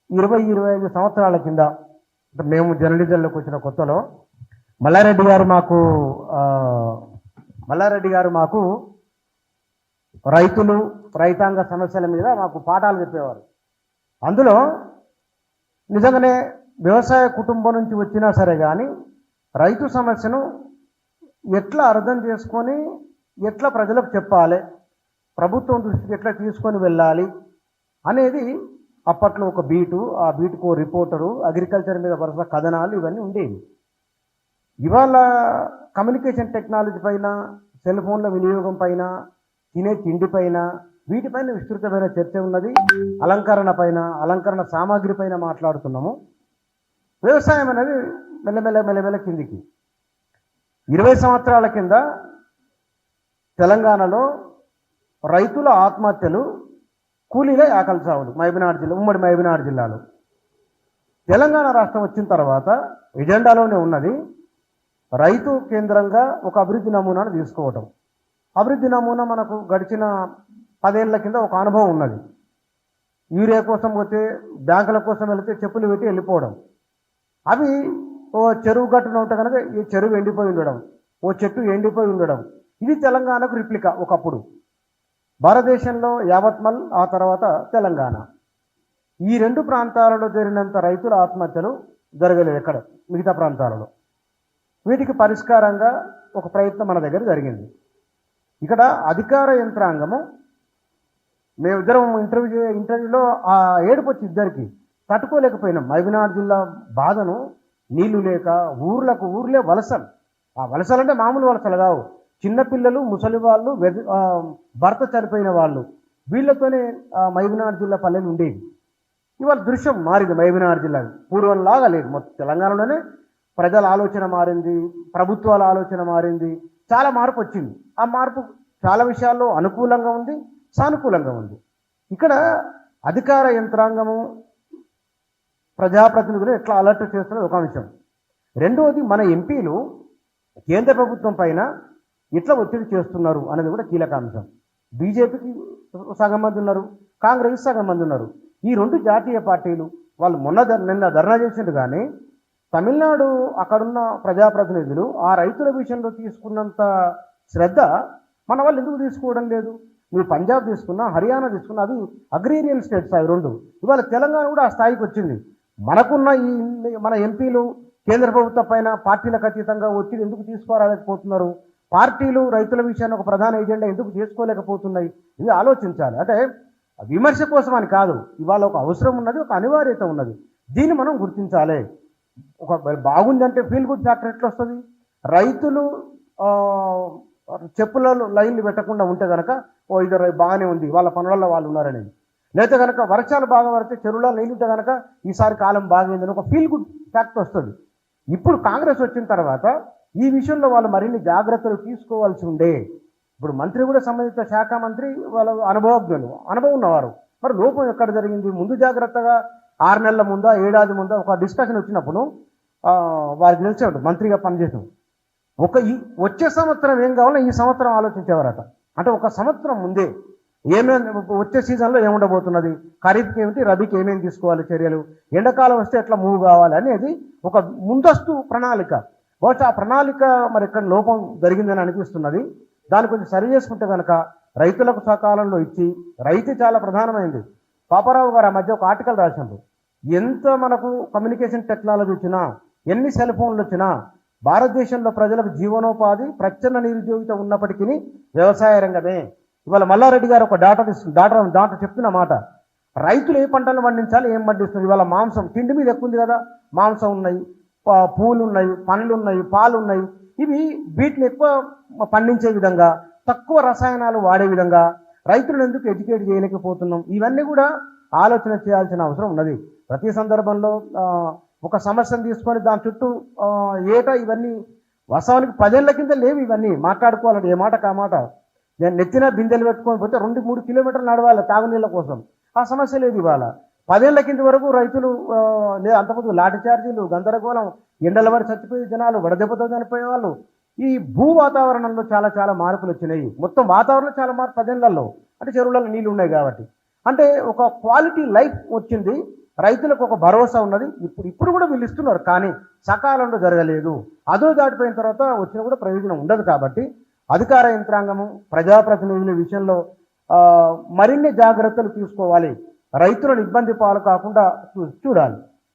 25 సంవత్సరాల కింద మేము జర్నలిజంలోకి వచ్చిన కొత్తలో మల్లారెడ్డి గారు మాకు రైతులు రైతాంగ సమస్యల మీద మాకు పాఠాలు చెప్పేవారు. అందులో నిజంగానే వ్యవసాయ కుటుంబం నుంచి వచ్చినా సరే కానీ రైతు సమస్యను ఎట్లా అర్థం చేసుకొని ఎట్లా ప్రజలకు చెప్పాలి, ప్రభుత్వం దృష్టికి ఎట్లా తీసుకొని వెళ్ళాలి అనేది అప్పట్లో ఒక బీటు, ఆ బీటుకు రిపోర్టరు, అగ్రికల్చర్ మీద వరుస కథనాలు ఇవన్నీ ఉండేవి. ఇవాళ కమ్యూనికేషన్ టెక్నాలజీ పైన, సెల్ ఫోన్ల వినియోగం పైన, తినే తిండి పైన, వీటిపైన విస్తృతమైన చర్చ ఉన్నది. అలంకరణ సామాగ్రి పైన మాట్లాడుతున్నాము. వ్యవసాయం అనేది మెల్లమెల్ల కిందికి 20 సంవత్సరాల కింద తెలంగాణలో రైతుల ఆత్మహత్యలు, కూలీల ఆకలి సావులు ఉమ్మడి మహబూబ్నగర్ జిల్లాలో. తెలంగాణ రాష్ట్రం వచ్చిన తర్వాత ఎజెండాలోనే ఉన్నది రైతు కేంద్రంగా ఒక అభివృద్ధి నమూనాను తీసుకోవటం. అభివృద్ధి నమూనా మనకు గడిచిన 10 ఏళ్ల కింద ఒక అనుభవం ఉన్నది. యూరియా కోసం పోతే, బ్యాంకుల కోసం వెళితే చెప్పులు పెట్టి వెళ్ళిపోవడం. అవి ఓ చెరువు గట్టున ఉంటే కనుక ఈ చెరువు ఎండిపోయి ఉండడం, ఓ చెట్టు ఎండిపోయి ఉండడం. ఇది తెలంగాణకు రిప్లికా. ఒకప్పుడు భారతదేశంలో యావత్మల్, ఆ తర్వాత తెలంగాణ, ఈ 2 ప్రాంతాలలో జరిగినంత రైతుల ఆత్మహత్యలు జరగలేదు ఎక్కడ మిగతా ప్రాంతాలలో. వీటికి పరిష్కారంగా ఒక ప్రయత్నం మన దగ్గర జరిగింది. ఇక్కడ అధికార యంత్రాంగము, మేమిద్దరం ఇంటర్వ్యూలో ఆ ఏడుపు వచ్చి ఇద్దరికి తట్టుకోలేకపోయినాం. మహబూబ్నగర్ జిల్లా బాధను, నీళ్లు లేక ఊర్లే వలసలు. ఆ వలసలు అంటే మామూలు వలసలు కావు. చిన్నపిల్లలు, ముసలి వాళ్ళు, భర్త చనిపోయిన వాళ్ళు, వీళ్ళతోనే మహబూబ్నగర్ జిల్లా పల్లెలు ఉండేవి. ఇవాళ దృశ్యం మారింది. మహబూబ్నగర్ జిల్లా పూర్వంలాగా లేదు. మొత్తం తెలంగాణలోనే ప్రజల ఆలోచన మారింది, ప్రభుత్వాల ఆలోచన మారింది, చాలా మార్పు వచ్చింది. ఆ మార్పు చాలా విషయాల్లో అనుకూలంగా ఉంది, సానుకూలంగా ఉంది. ఇక్కడ అధికార యంత్రాంగము, ప్రజాప్రతినిధులు ఎట్లా అలర్ట్ చేస్తున్నది ఒక అంశం. రెండవది, మన ఎంపీలు కేంద్ర ప్రభుత్వం పైన ఎట్లా ఒత్తిడి చేస్తున్నారు అనేది కూడా కీలక అంశం. బీజేపీకి సగం మంది ఉన్నారు, కాంగ్రెస్ సగం మంది ఉన్నారు. ఈ 2 జాతీయ పార్టీలు వాళ్ళు నిన్న ధర్నా చేసిండు. కానీ తమిళనాడు అక్కడున్న ప్రజాప్రతినిధులు ఆ రైతుల విషయంలో తీసుకున్నంత శ్రద్ధ మన వాళ్ళు ఎందుకు తీసుకోవడం లేదు? మీరు పంజాబ్ తీసుకున్నా, హర్యానా తీసుకున్నా, అవి అగ్రేరియన్ స్టేట్స్ అవి 2. ఇవాళ తెలంగాణ కూడా ఆ స్థాయికి వచ్చింది. మనకున్న మన ఎంపీలు కేంద్ర ప్రభుత్వం పైన పార్టీలకు అతీతంగా ఒత్తిడి ఎందుకు తీసుకోలేకపోతున్నారు? పార్టీలు రైతుల విషయాన్ని ఒక ప్రధాన ఎజెండా ఎందుకు చేసుకోలేకపోతున్నాయి? ఇది ఆలోచించాలి. అంటే విమర్శ కోసం అని కాదు, ఇవాళ ఒక అవసరం ఉన్నది, ఒక అనివార్యత ఉన్నది. దీన్ని మనం గుర్తించాలి. ఒక బాగుందంటే ఫీల్ గుడ్ ఫ్యాక్టర్ ఎట్లా వస్తుంది? రైతులు చెప్పులలో లైన్లు పెట్టకుండా ఉంటే కనుక ఇది బాగానే ఉంది, వాళ్ళ పనులలో వాళ్ళు ఉన్నారనేది. లేకపోతే కనుక వర్షాలు బాగా పడితే చెరువులో నీళ్ళు ఉంటే కనుక ఈసారి కాలం బాగైందని ఒక ఫీల్ గుడ్ ఫ్యాక్టర్ వస్తుంది. ఇప్పుడు కాంగ్రెస్ వచ్చిన తర్వాత ఈ విషయంలో వాళ్ళు మరిన్ని జాగ్రత్తలు తీసుకోవాల్సి ఉండే. ఇప్పుడు మంత్రి కూడా సంబంధిత శాఖ మంత్రి వాళ్ళ అనుభవం ఉన్నవారు. మరి లోపం ఎక్కడ జరిగింది? ముందు జాగ్రత్తగా 6 నెలల ముందా, 7 ఏడాది ముందా ఒక డిస్కషన్ వచ్చినప్పుడు వారికి తెలిసే ఉంటుంది మంత్రిగా పనిచేసాం. వచ్చే సంవత్సరం ఏం కావాలో ఈ సంవత్సరం ఆలోచించేవారట. అంటే ఒక సంవత్సరం ముందే వచ్చే సీజన్లో ఏముండబోతున్నది, ఖరీఫ్కి ఏమిటి, రబీకి ఏమేమి తీసుకోవాలి చర్యలు, ఎండాకాలం వస్తే ఎట్లా మూవ్ కావాలి అనేది ఒక ముందస్తు ప్రణాళిక. బహుశా ఆ ప్రణాళిక మరి ఎక్కడ లోపం జరిగిందని అనిపిస్తున్నది. దాన్ని కొంచెం సరి చేసుకుంటే కనుక రైతులకు సకాలంలో ఇచ్చి, రైతు చాలా ప్రధానమైంది. పాపారావు గారు ఆ మధ్య ఒక ఆర్టికల్ రాశారు. ఎంత మనకు కమ్యూనికేషన్ టెక్నాలజీ వచ్చినా, ఎన్ని సెల్ ఫోన్లు వచ్చినా, భారతదేశంలో ప్రజలకు జీవనోపాధి, ప్రచ్ఛన్న నిరుద్యోగిత ఉన్నప్పటికీ వ్యవసాయ రంగమే. ఇవాళ మల్లారెడ్డి గారు ఒక డాటా చెప్తున్న మాట, రైతులు ఏ పంటలు పండించాలి, ఏం పండిస్తుంది. ఇవాళ మాంసం తిండి మీద ఎక్కువ ఉంది కదా, మాంసం ఉన్నాయి, పూలు ఉన్నాయి, పండ్లు ఉన్నాయి, పాలు ఉన్నాయి. ఇవి వీటిని ఎక్కువ పండించే విధంగా, తక్కువ రసాయనాలు వాడే విధంగా రైతులను ఎందుకు ఎడ్యుకేట్ చేయలేకపోతున్నాం? ఇవన్నీ కూడా ఆలోచన చేయాల్సిన అవసరం ఉన్నది. ప్రతి సందర్భంలో ఒక సమస్యను తీసుకొని దాని చుట్టూ ఏటా ఇవన్నీ వాస్తవానికి 10 ఏళ్ల కింద లేవు. ఇవన్నీ మాట్లాడుకోవాలంటే ఏ మాట కా మాట. నేను నెత్తిన బిందెలు పెట్టుకొని పోతే 2-3 కిలోమీటర్లు నడవాలి తాగునీళ్ళ కోసం. ఆ సమస్య లేదు ఇవాళ. 10 ఏళ్ల కింద వరకు రైతులు అంతకుముందు లాఠీ చార్జీలు, గందరగోళం, ఎండల పడి చచ్చిపోయే జనాలు, వడదెబ్బతో చనిపోయే వాళ్ళు. ఈ భూ వాతావరణంలో చాలా మార్పులు వచ్చినాయి. మొత్తం వాతావరణంలో చాలా మార్పు 10 ఏళ్లలో. అంటే చెరువులలో నీళ్ళు ఉన్నాయి కాబట్టి. అంటే ఒక క్వాలిటీ లైఫ్ వచ్చింది. రైతులకు ఒక భరోసా ఉన్నది. ఇప్పుడు కూడా వీళ్ళు ఇస్తున్నారు, కానీ సకాలంలో జరగలేదు. అదో దాటిపోయిన తర్వాత వచ్చినా కూడా ప్రయోజనం ఉండదు. కాబట్టి అధికార యంత్రాంగము ప్రజాప్రతినిధుల విషయంలో మరిన్ని జాగ్రత్తలు తీసుకోవాలి. రైతులను ఇబ్బంది పాలు కాకుండా చూడాలి.